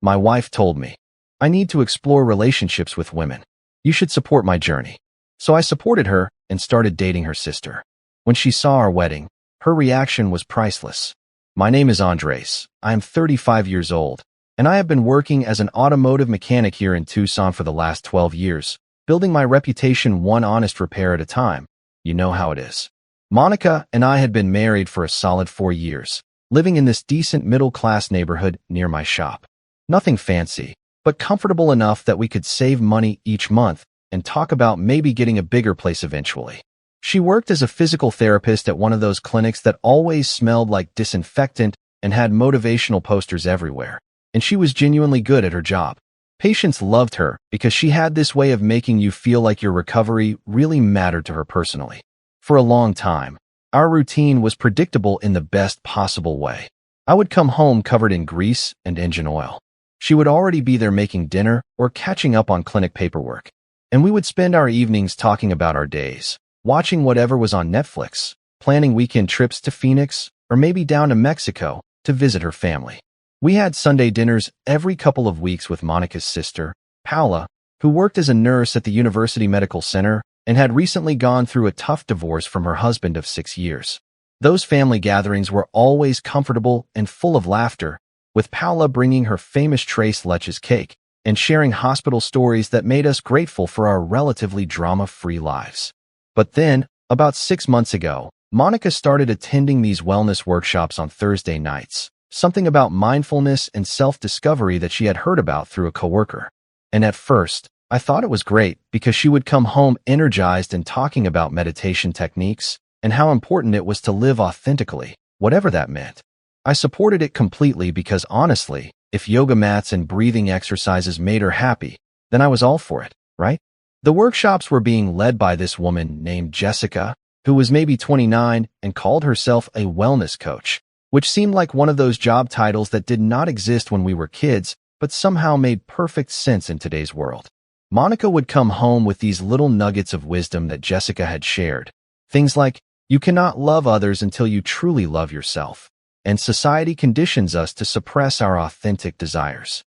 My wife told me, I need to explore relationships with women. You should support my journey. So I supported her and started dating her sister. When she saw our wedding, her reaction was priceless. My name is Andres. I am 35 years old, and I have been working as an automotive mechanic here in Tucson for the last 12 years, building my reputation one honest repair at a time. You know how it is. Monica and I had been married for a solid 4 years, living in this decent middle-class neighborhood near my shop. Nothing fancy, but comfortable enough that we could save money each month and talk about maybe getting a bigger place eventually. She worked as a physical therapist at one of those clinics that always smelled like disinfectant and had motivational posters everywhere, and she was genuinely good at her job. Patients loved her because she had this way of making you feel like your recovery really mattered to her personally. For a long time, our routine was predictable in the best possible way. I would come home covered in grease and engine oil. She would already be there making dinner or catching up on clinic paperwork, and we would spend our evenings talking about our days, watching whatever was on Netflix, planning weekend trips to Phoenix, or maybe down to Mexico to visit her family. We had Sunday dinners every couple of weeks with Monica's sister, Paula, who worked as a nurse at the University Medical Center and had recently gone through a tough divorce from her husband of 6 years. Those family gatherings were always comfortable and full of laughter, with Paula bringing her famous tres leches cake and sharing hospital stories that made us grateful for our relatively drama-free lives. But then, about 6 months ago, Monica started attending these wellness workshops on Thursday nights, something about mindfulness and self-discovery that she had heard about through a coworker. And at first, I thought it was great because she would come home energized and talking about meditation techniques and how important it was to live authentically, whatever that meant. I supported it completely because honestly, if yoga mats and breathing exercises made her happy, then I was all for it, right? The workshops were being led by this woman named Jessica, who was maybe 29 and called herself a wellness coach, which seemed like one of those job titles that did not exist when we were kids, but somehow made perfect sense in today's world. Monica would come home with these little nuggets of wisdom that Jessica had shared. Things like, you cannot love others until you truly love yourself, and society conditions us to suppress our authentic desires.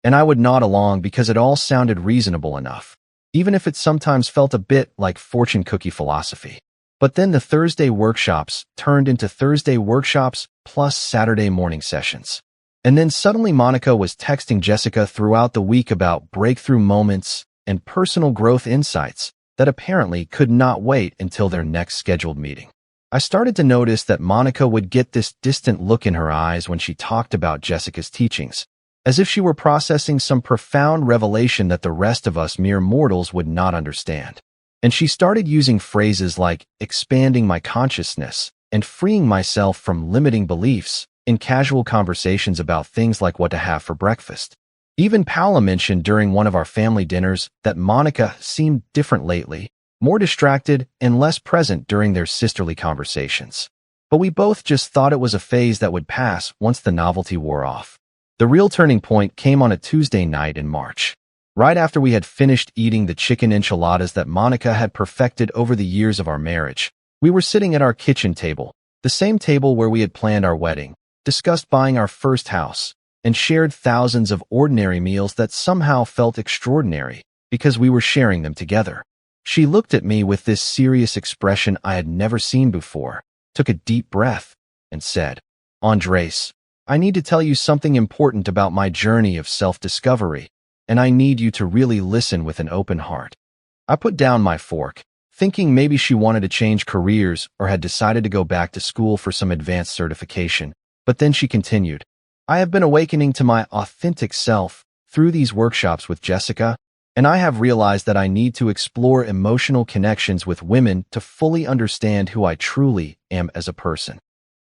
And I would nod along because it all sounded reasonable enough, even if it sometimes felt a bit like fortune cookie philosophy. But then the Thursday workshops turned into Thursday workshops plus Saturday morning sessions. And then suddenly Monica was texting Jessica throughout the week about breakthrough moments and personal growth insights that apparently could not wait until their next scheduled meeting. I started to notice that Monica would get this distant look in her eyes when she talked about Jessica's teachings, as if she were processing some profound revelation that the rest of us mere mortals would not understand. And she started using phrases like expanding my consciousness and freeing myself from limiting beliefs in casual conversations about things like what to have for breakfast. Even Paula mentioned during one of our family dinners that Monica seemed different lately, more distracted and less present during their sisterly conversations. But we both just thought it was a phase that would pass once the novelty wore off. The real turning point came on a Tuesday night in March, right after we had finished eating the chicken enchiladas that Monica had perfected over the years of our marriage. We were sitting at our kitchen table, the same table where we had planned our wedding, discussed buying our first house, and shared thousands of ordinary meals that somehow felt extraordinary because we were sharing them together. She looked at me with this serious expression I had never seen before, took a deep breath, and said, Andres, I need to tell you something important about my journey of self-discovery, and I need you to really listen with an open heart. I put down my fork, thinking maybe she wanted to change careers or had decided to go back to school for some advanced certification. But then she continued, I have been awakening to my authentic self through these workshops with Jessica, and I have realized that I need to explore emotional connections with women to fully understand who I truly am as a person.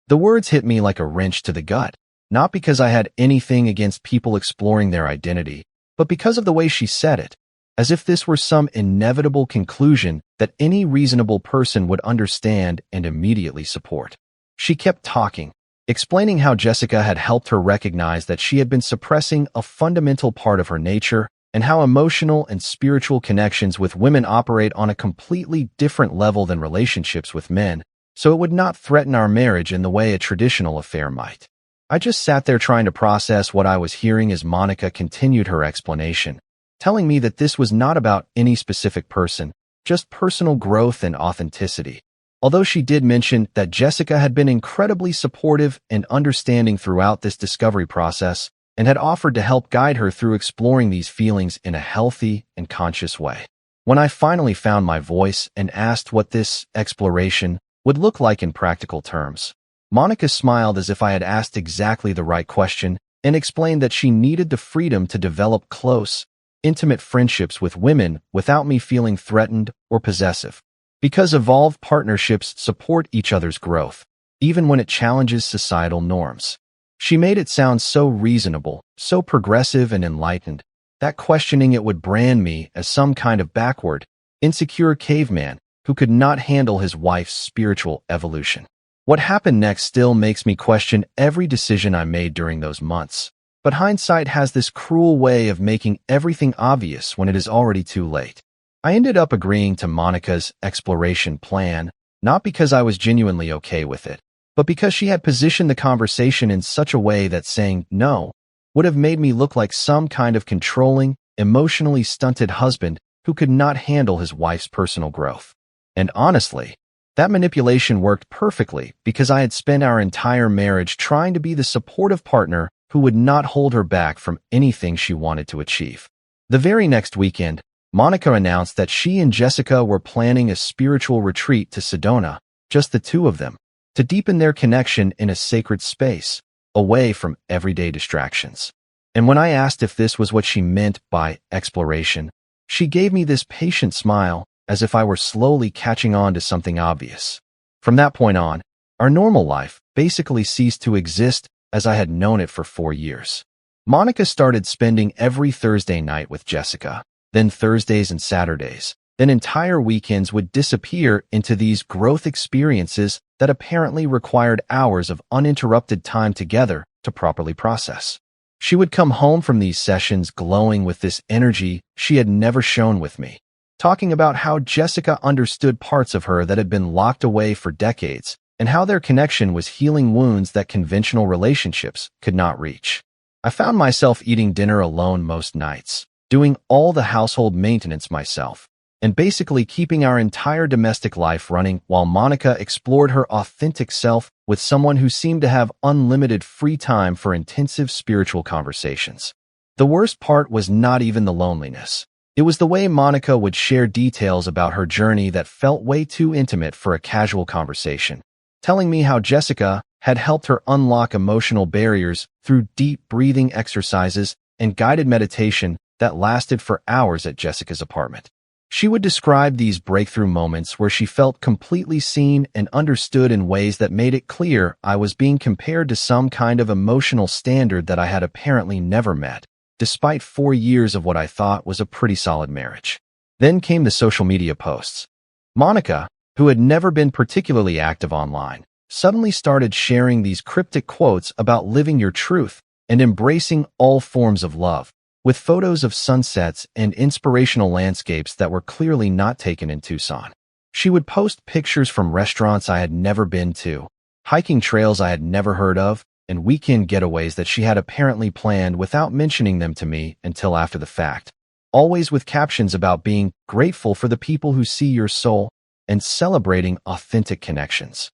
The words hit me like a wrench to the gut, not because I had anything against people exploring their identity, but because of the way she said it, as if this were some inevitable conclusion that any reasonable person would understand and immediately support. She kept talking, explaining how Jessica had helped her recognize that she had been suppressing a fundamental part of her nature and how emotional and spiritual connections with women operate on a completely different level than relationships with men, so it would not threaten our marriage in the way a traditional affair might. I just sat there trying to process what I was hearing as Monica continued her explanation, telling me that this was not about any specific person, just personal growth and authenticity. Although she did mention that Jessica had been incredibly supportive and understanding throughout this discovery process and had offered to help guide her through exploring these feelings in a healthy and conscious way. When I finally found my voice and asked what this exploration would look like in practical terms, Monica smiled as if I had asked exactly the right question and explained that she needed the freedom to develop close, intimate friendships with women without me feeling threatened or possessive. Because evolved partnerships support each other's growth, even when it challenges societal norms. She made it sound so reasonable, so progressive and enlightened, that questioning it would brand me as some kind of backward, insecure caveman who could not handle his wife's spiritual evolution. What happened next still makes me question every decision I made during those months, but hindsight has this cruel way of making everything obvious when it is already too late. I ended up agreeing to Monica's exploration plan, not because I was genuinely okay with it, but because she had positioned the conversation in such a way that saying no would have made me look like some kind of controlling, emotionally stunted husband who could not handle his wife's personal growth. And honestly, that manipulation worked perfectly because I had spent our entire marriage trying to be the supportive partner who would not hold her back from anything she wanted to achieve. The very next weekend, Monica announced that she and Jessica were planning a spiritual retreat to Sedona, just the two of them, to deepen their connection in a sacred space, away from everyday distractions. And when I asked if this was what she meant by exploration, she gave me this patient smile, as if I were slowly catching on to something obvious. From that point on, our normal life basically ceased to exist as I had known it for 4 years. Monica started spending every Thursday night with Jessica, then Thursdays and Saturdays, then entire weekends would disappear into these growth experiences that apparently required hours of uninterrupted time together to properly process. She would come home from these sessions glowing with this energy she had never shown with me, talking about how Jessica understood parts of her that had been locked away for decades and how their connection was healing wounds that conventional relationships could not reach. I found myself eating dinner alone most nights, doing all the household maintenance myself, and basically keeping our entire domestic life running while Monica explored her authentic self with someone who seemed to have unlimited free time for intensive spiritual conversations. The worst part was not even the loneliness. It was the way Monica would share details about her journey that felt way too intimate for a casual conversation, telling me how Jessica had helped her unlock emotional barriers through deep breathing exercises and guided meditation that lasted for hours at Jessica's apartment. She would describe these breakthrough moments where she felt completely seen and understood in ways that made it clear I was being compared to some kind of emotional standard that I had apparently never met, despite 4 years of what I thought was a pretty solid marriage. Then came the social media posts. Monica, who had never been particularly active online, suddenly started sharing these cryptic quotes about living your truth and embracing all forms of love, with photos of sunsets and inspirational landscapes that were clearly not taken in Tucson. She would post pictures from restaurants I had never been to, hiking trails I had never heard of, and weekend getaways that she had apparently planned without mentioning them to me until after the fact, always with captions about being grateful for the people who see your soul and celebrating authentic connections.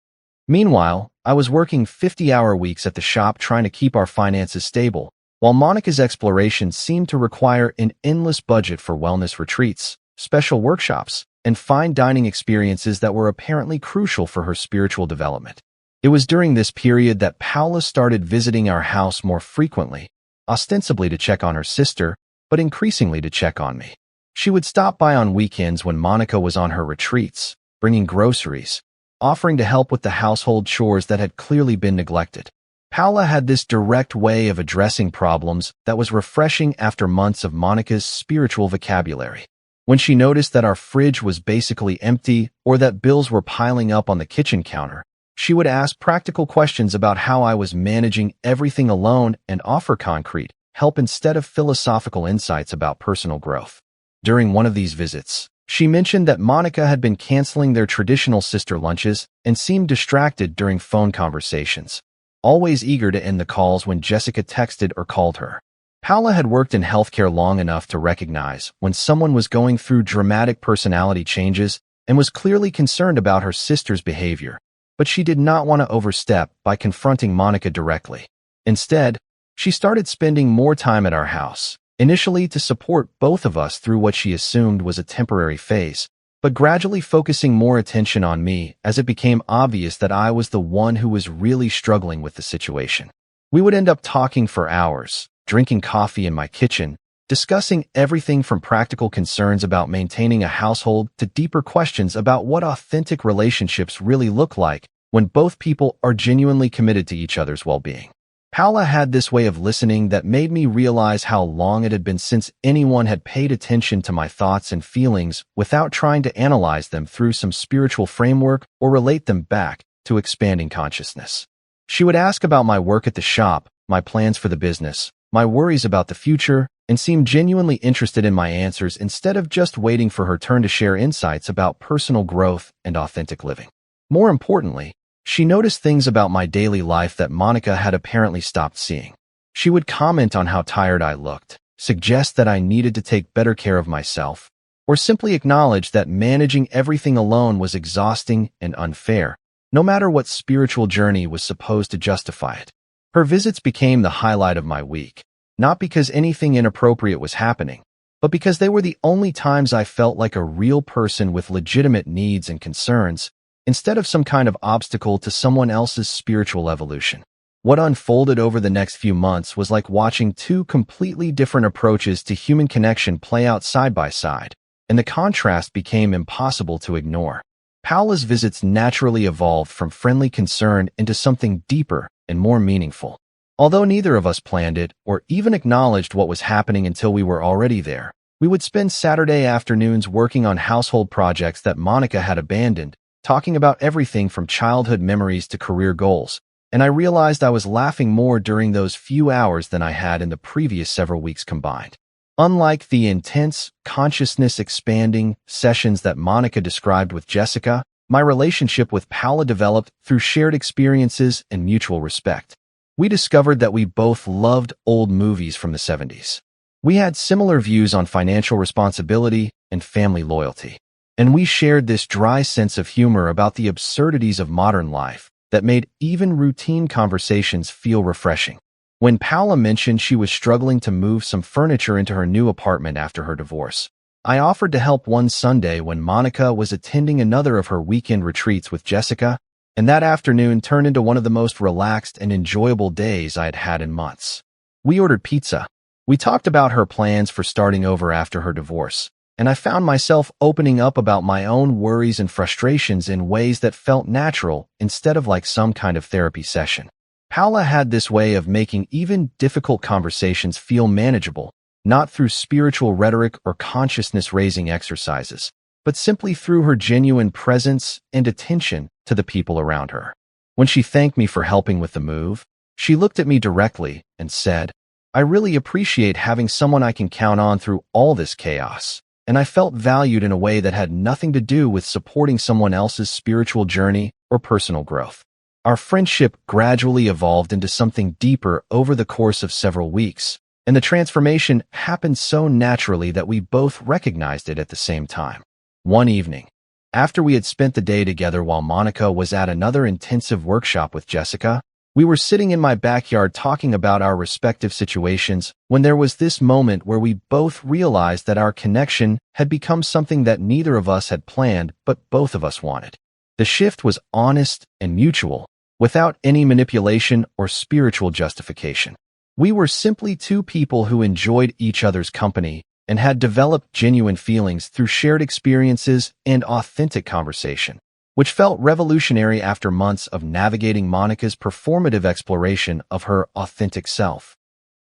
Meanwhile, I was working 50-hour weeks at the shop trying to keep our finances stable, while Monica's exploration seemed to require an endless budget for wellness retreats, special workshops, and fine dining experiences that were apparently crucial for her spiritual development. It was during this period that Paula started visiting our house more frequently, ostensibly to check on her sister, but increasingly to check on me. She would stop by on weekends when Monica was on her retreats, bringing groceries, offering to help with the household chores that had clearly been neglected. Paula had this direct way of addressing problems that was refreshing after months of Monica's spiritual vocabulary. When she noticed that our fridge was basically empty or that bills were piling up on the kitchen counter, she would ask practical questions about how I was managing everything alone and offer concrete help instead of philosophical insights about personal growth. During one of these visits, she mentioned that Monica had been canceling their traditional sister lunches and seemed distracted during phone conversations. always eager to end the calls when Jessica texted or called her. Paula had worked in healthcare long enough to recognize when someone was going through dramatic personality changes and was clearly concerned about her sister's behavior, but she did not want to overstep by confronting Monica directly. Instead, she started spending more time at our house, initially to support both of us through what she assumed was a temporary phase, but gradually focusing more attention on me as it became obvious that I was the one who was really struggling with the situation. We would end up talking for hours, drinking coffee in my kitchen, discussing everything from practical concerns about maintaining a household to deeper questions about what authentic relationships really look like when both people are genuinely committed to each other's well-being. Paula had this way of listening that made me realize how long it had been since anyone had paid attention to my thoughts and feelings without trying to analyze them through some spiritual framework or relate them back to expanding consciousness. She would ask about my work at the shop, my plans for the business, my worries about the future, and seemed genuinely interested in my answers instead of just waiting for her turn to share insights about personal growth and authentic living. More importantly, she noticed things about my daily life that Monica had apparently stopped seeing. She would comment on how tired I looked, suggest that I needed to take better care of myself, or simply acknowledge that managing everything alone was exhausting and unfair, no matter what spiritual journey was supposed to justify it. Her visits became the highlight of my week, not because anything inappropriate was happening, but because they were the only times I felt like a real person with legitimate needs and concerns, instead of some kind of obstacle to someone else's spiritual evolution. What unfolded over the next few months was like watching two completely different approaches to human connection play out side by side, and the contrast became impossible to ignore. Paula's visits naturally evolved from friendly concern into something deeper and more meaningful. Although neither of us planned it or even acknowledged what was happening until we were already there, we would spend Saturday afternoons working on household projects that Monica had abandoned, talking about everything from childhood memories to career goals, and I realized I was laughing more during those few hours than I had in the previous several weeks combined. Unlike the intense, consciousness-expanding sessions that Monica described with Jessica, my relationship with Paula developed through shared experiences and mutual respect. We discovered that we both loved old movies from the 70s. We had similar views on financial responsibility and family loyalty. And we shared this dry sense of humor about the absurdities of modern life that made even routine conversations feel refreshing. When Paula mentioned she was struggling to move some furniture into her new apartment after her divorce, I offered to help one Sunday when Monica was attending another of her weekend retreats with Jessica, and that afternoon turned into one of the most relaxed and enjoyable days I had had in months. We ordered pizza. We talked about her plans for starting over after her divorce, and I found myself opening up about my own worries and frustrations in ways that felt natural instead of like some kind of therapy session. Paula had this way of making even difficult conversations feel manageable, not through spiritual rhetoric or consciousness-raising exercises, but simply through her genuine presence and attention to the people around her. When she thanked me for helping with the move, she looked at me directly and said, "I really appreciate having someone I can count on through all this chaos." And I felt valued in a way that had nothing to do with supporting someone else's spiritual journey or personal growth. Our friendship gradually evolved into something deeper over the course of several weeks, and the transformation happened so naturally that we both recognized it at the same time. One evening, after we had spent the day together while Monica was at another intensive workshop with Jessica, we were sitting in my backyard talking about our respective situations when there was this moment where we both realized that our connection had become something that neither of us had planned but both of us wanted. The shift was honest and mutual, without any manipulation or spiritual justification. We were simply two people who enjoyed each other's company and had developed genuine feelings through shared experiences and authentic conversation, which felt revolutionary after months of navigating Monica's performative exploration of her authentic self.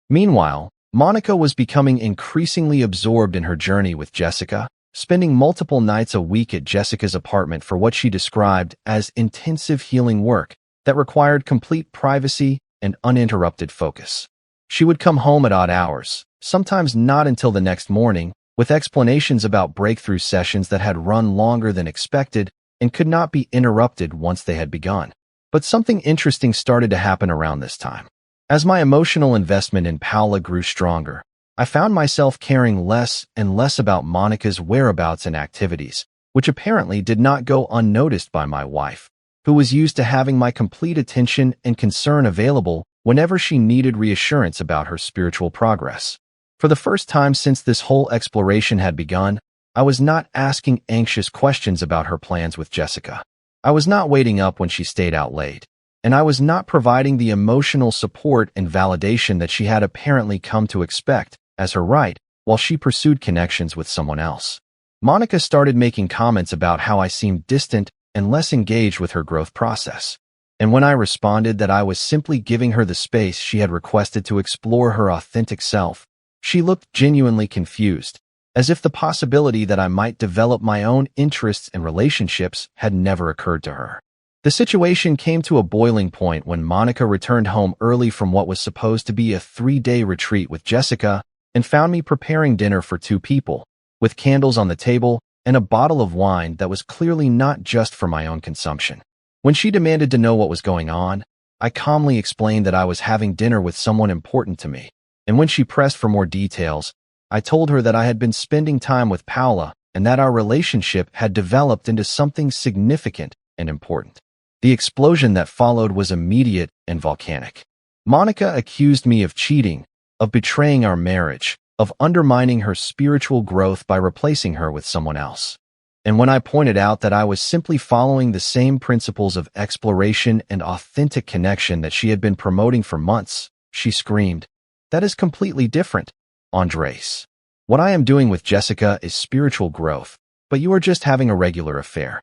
Meanwhile, Monica was becoming increasingly absorbed in her journey with Jessica, spending multiple nights a week at Jessica's apartment for what she described as intensive healing work that required complete privacy and uninterrupted focus. She would come home at odd hours, sometimes not until the next morning, with explanations about breakthrough sessions that had run longer than expected and could not be interrupted once they had begun. But something interesting started to happen around this time. As my emotional investment in Paula grew stronger, I found myself caring less and less about Monica's whereabouts and activities, which apparently did not go unnoticed by my wife, who was used to having my complete attention and concern available whenever she needed reassurance about her spiritual progress. For the first time since this whole exploration had begun, I was not asking anxious questions about her plans with Jessica. I was not waiting up when she stayed out late, and I was not providing the emotional support and validation that she had apparently come to expect as her right while she pursued connections with someone else. Monica started making comments about how I seemed distant and less engaged with her growth process. And when I responded that I was simply giving her the space she had requested to explore her authentic self, she looked genuinely confused, as if the possibility that I might develop my own interests and relationships had never occurred to her. The situation came to a boiling point when Monica returned home early from what was supposed to be a 3-day retreat with Jessica and found me preparing dinner for 2 people, with candles on the table and a bottle of wine that was clearly not just for my own consumption. When she demanded to know what was going on, I calmly explained that I was having dinner with someone important to me, and when she pressed for more details, I told her that I had been spending time with Paula and that our relationship had developed into something significant and important. The explosion that followed was immediate and volcanic. Monica accused me of cheating, of betraying our marriage, of undermining her spiritual growth by replacing her with someone else. And when I pointed out that I was simply following the same principles of exploration and authentic connection that she had been promoting for months, she screamed, "That is completely different, Andres. What I am doing with Jessica is spiritual growth, but you are just having a regular affair."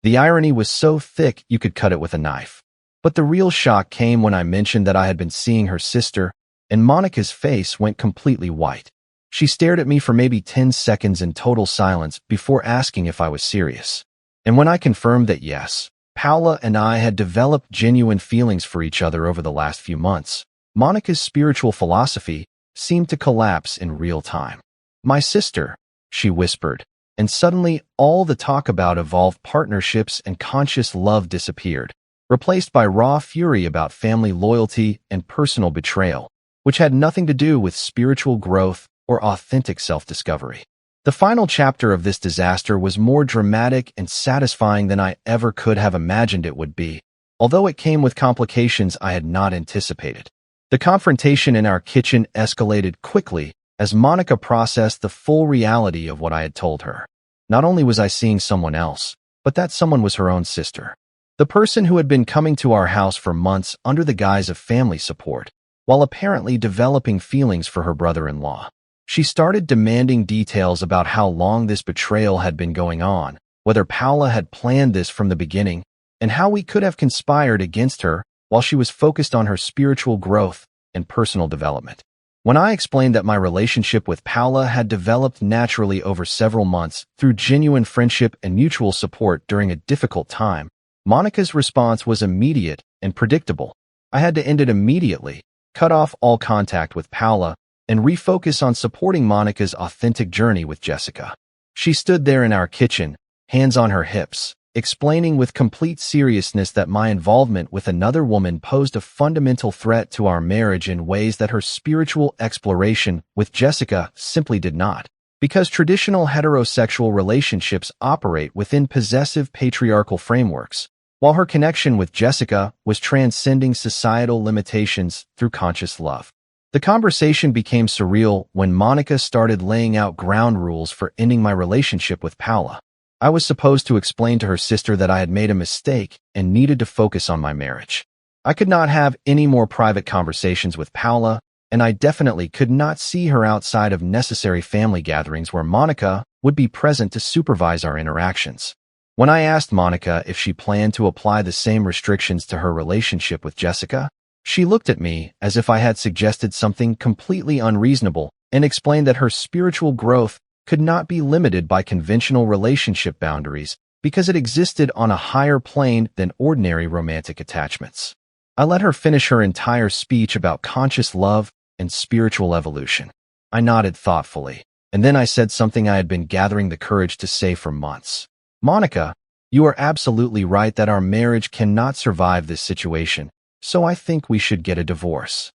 The irony was so thick you could cut it with a knife. But the real shock came when I mentioned that I had been seeing her sister, and Monica's face went completely white. She stared at me for maybe 10 seconds in total silence before asking if I was serious. And when I confirmed that yes, Paula and I had developed genuine feelings for each other over the last few months, Monica's spiritual philosophy seemed to collapse in real time. "My sister," she whispered, and suddenly all the talk about evolved partnerships and conscious love disappeared, replaced by raw fury about family loyalty and personal betrayal, which had nothing to do with spiritual growth or authentic self-discovery. The final chapter of this disaster was more dramatic and satisfying than I ever could have imagined it would be, although it came with complications I had not anticipated. The confrontation in our kitchen escalated quickly as Monica processed the full reality of what I had told her. Not only was I seeing someone else, but that someone was her own sister. The person who had been coming to our house for months under the guise of family support, while apparently developing feelings for her brother-in-law. She started demanding details about how long this betrayal had been going on, whether Paula had planned this from the beginning, and how we could have conspired against her while she was focused on her spiritual growth and personal development. When I explained that my relationship with Paula had developed naturally over several months through genuine friendship and mutual support during a difficult time, Monica's response was immediate and predictable. I had to end it immediately, cut off all contact with Paula, and refocus on supporting Monica's authentic journey with Jessica. She stood there in our kitchen, hands on her hips, explaining with complete seriousness that my involvement with another woman posed a fundamental threat to our marriage in ways that her spiritual exploration with Jessica simply did not, because traditional heterosexual relationships operate within possessive patriarchal frameworks, while her connection with Jessica was transcending societal limitations through conscious love. The conversation became surreal when Monica started laying out ground rules for ending my relationship with Paula. I was supposed to explain to her sister that I had made a mistake and needed to focus on my marriage. I could not have any more private conversations with Paula, and I definitely could not see her outside of necessary family gatherings where Monica would be present to supervise our interactions. When I asked Monica if she planned to apply the same restrictions to her relationship with Jessica, she looked at me as if I had suggested something completely unreasonable and explained that her spiritual growth could not be limited by conventional relationship boundaries because it existed on a higher plane than ordinary romantic attachments. I let her finish her entire speech about conscious love and spiritual evolution. I nodded thoughtfully, and then I said something I had been gathering the courage to say for months. "Monica, You are absolutely right that our marriage cannot survive this situation, so I think we should get a divorce."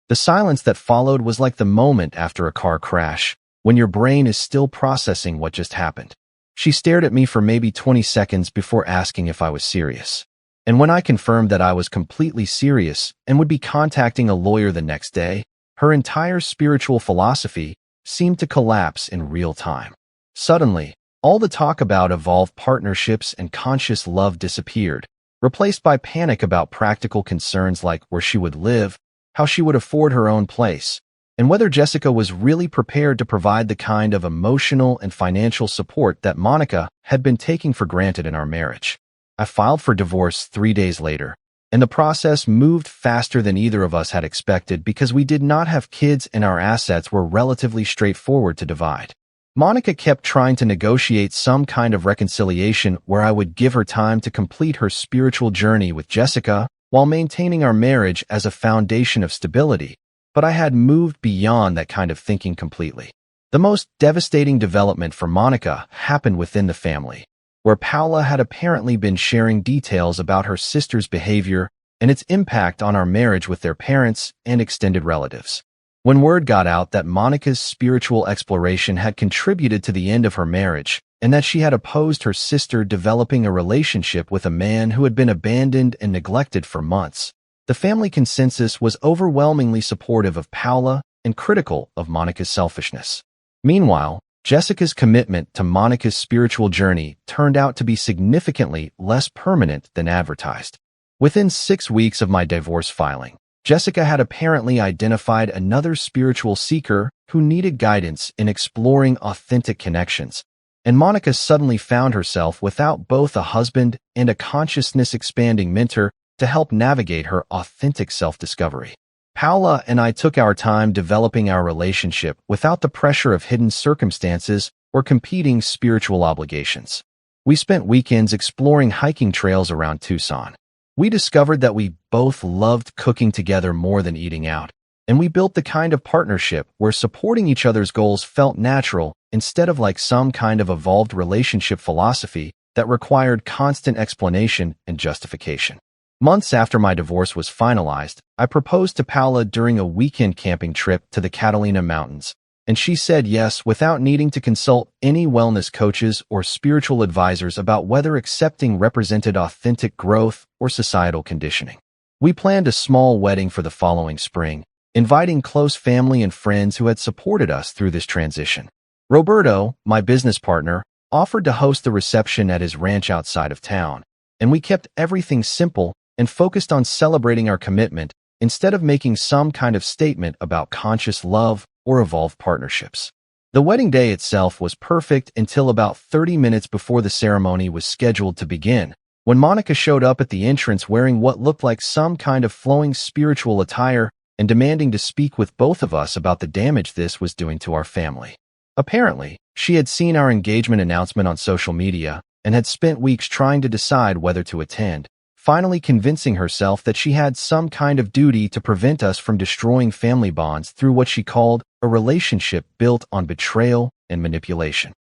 The silence that followed was like the moment after a car crash, when your brain is still processing what just happened. She stared at me for maybe 20 seconds before asking if I was serious. And when I confirmed that I was completely serious and would be contacting a lawyer the next day, her entire spiritual philosophy seemed to collapse in real time. Suddenly, all the talk about evolved partnerships and conscious love disappeared, replaced by panic about practical concerns like where she would live, how she would afford her own place, and whether Jessica was really prepared to provide the kind of emotional and financial support that Monica had been taking for granted in our marriage. I filed for divorce 3 days later, and the process moved faster than either of us had expected because we did not have kids and our assets were relatively straightforward to divide. Monica kept trying to negotiate some kind of reconciliation where I would give her time to complete her spiritual journey with Jessica while maintaining our marriage as a foundation of stability, but I had moved beyond that kind of thinking completely. The most devastating development for Monica happened within the family, where Paula had apparently been sharing details about her sister's behavior and its impact on our marriage with their parents and extended relatives. When word got out that Monica's spiritual exploration had contributed to the end of her marriage and that she had opposed her sister developing a relationship with a man who had been abandoned and neglected for months, the family consensus was overwhelmingly supportive of Paula and critical of Monica's selfishness. Meanwhile, Jessica's commitment to Monica's spiritual journey turned out to be significantly less permanent than advertised. Within 6 weeks of my divorce filing, Jessica had apparently identified another spiritual seeker who needed guidance in exploring authentic connections, and Monica suddenly found herself without both a husband and a consciousness-expanding mentor to help navigate her authentic self-discovery. Paula and I took our time developing our relationship without the pressure of hidden circumstances or competing spiritual obligations. We spent weekends exploring hiking trails around Tucson. We discovered that we both loved cooking together more than eating out, and we built the kind of partnership where supporting each other's goals felt natural instead of like some kind of evolved relationship philosophy that required constant explanation and justification. Months after my divorce was finalized, I proposed to Paula during a weekend camping trip to the Catalina Mountains, and she said yes without needing to consult any wellness coaches or spiritual advisors about whether accepting represented authentic growth or societal conditioning. We planned a small wedding for the following spring, inviting close family and friends who had supported us through this transition. Roberto, my business partner, offered to host the reception at his ranch outside of town, and we kept everything simple and focused on celebrating our commitment instead of making some kind of statement about conscious love or evolved partnerships. The wedding day itself was perfect until about 30 minutes before the ceremony was scheduled to begin, when Monica showed up at the entrance wearing what looked like some kind of flowing spiritual attire and demanding to speak with both of us about the damage this was doing to our family. Apparently, she had seen our engagement announcement on social media and had spent weeks trying to decide whether to attend, finally convincing herself that she had some kind of duty to prevent us from destroying family bonds through what she called a relationship built on betrayal and manipulation.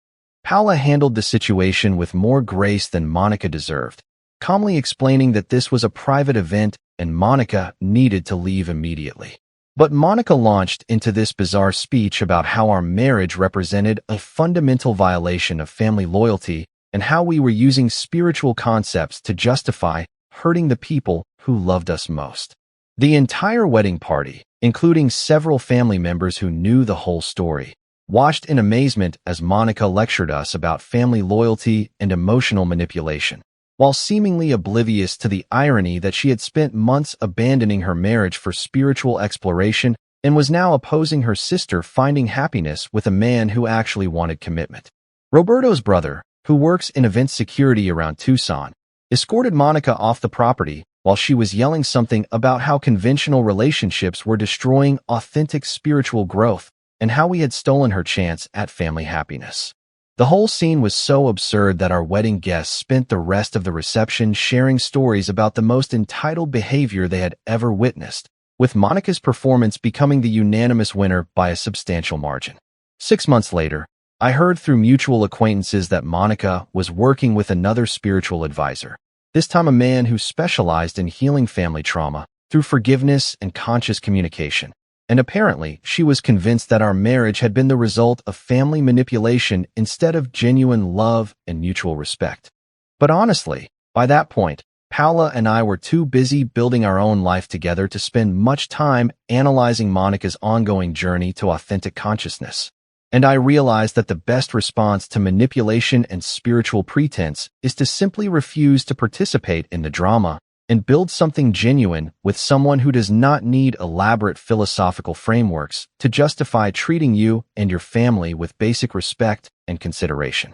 Paula handled the situation with more grace than Monica deserved, calmly explaining that this was a private event and Monica needed to leave immediately. But Monica launched into this bizarre speech about how our marriage represented a fundamental violation of family loyalty and how we were using spiritual concepts to justify hurting the people who loved us most. The entire wedding party, including several family members who knew the whole story, watched in amazement as Monica lectured us about family loyalty and emotional manipulation, while seemingly oblivious to the irony that she had spent months abandoning her marriage for spiritual exploration and was now opposing her sister finding happiness with a man who actually wanted commitment. Roberto's brother, who works in event security around Tucson, escorted Monica off the property while she was yelling something about how conventional relationships were destroying authentic spiritual growth and how we had stolen her chance at family happiness. The whole scene was so absurd that our wedding guests spent the rest of the reception sharing stories about the most entitled behavior they had ever witnessed, with Monica's performance becoming the unanimous winner by a substantial margin. 6 months later, I heard through mutual acquaintances that Monica was working with another spiritual advisor, this time a man who specialized in healing family trauma through forgiveness and conscious communication. And apparently, she was convinced that our marriage had been the result of family manipulation instead of genuine love and mutual respect. But honestly, by that point, Paula and I were too busy building our own life together to spend much time analyzing Monica's ongoing journey to authentic consciousness. And I realized that the best response to manipulation and spiritual pretense is to simply refuse to participate in the drama and build something genuine with someone who does not need elaborate philosophical frameworks to justify treating you and your family with basic respect and consideration.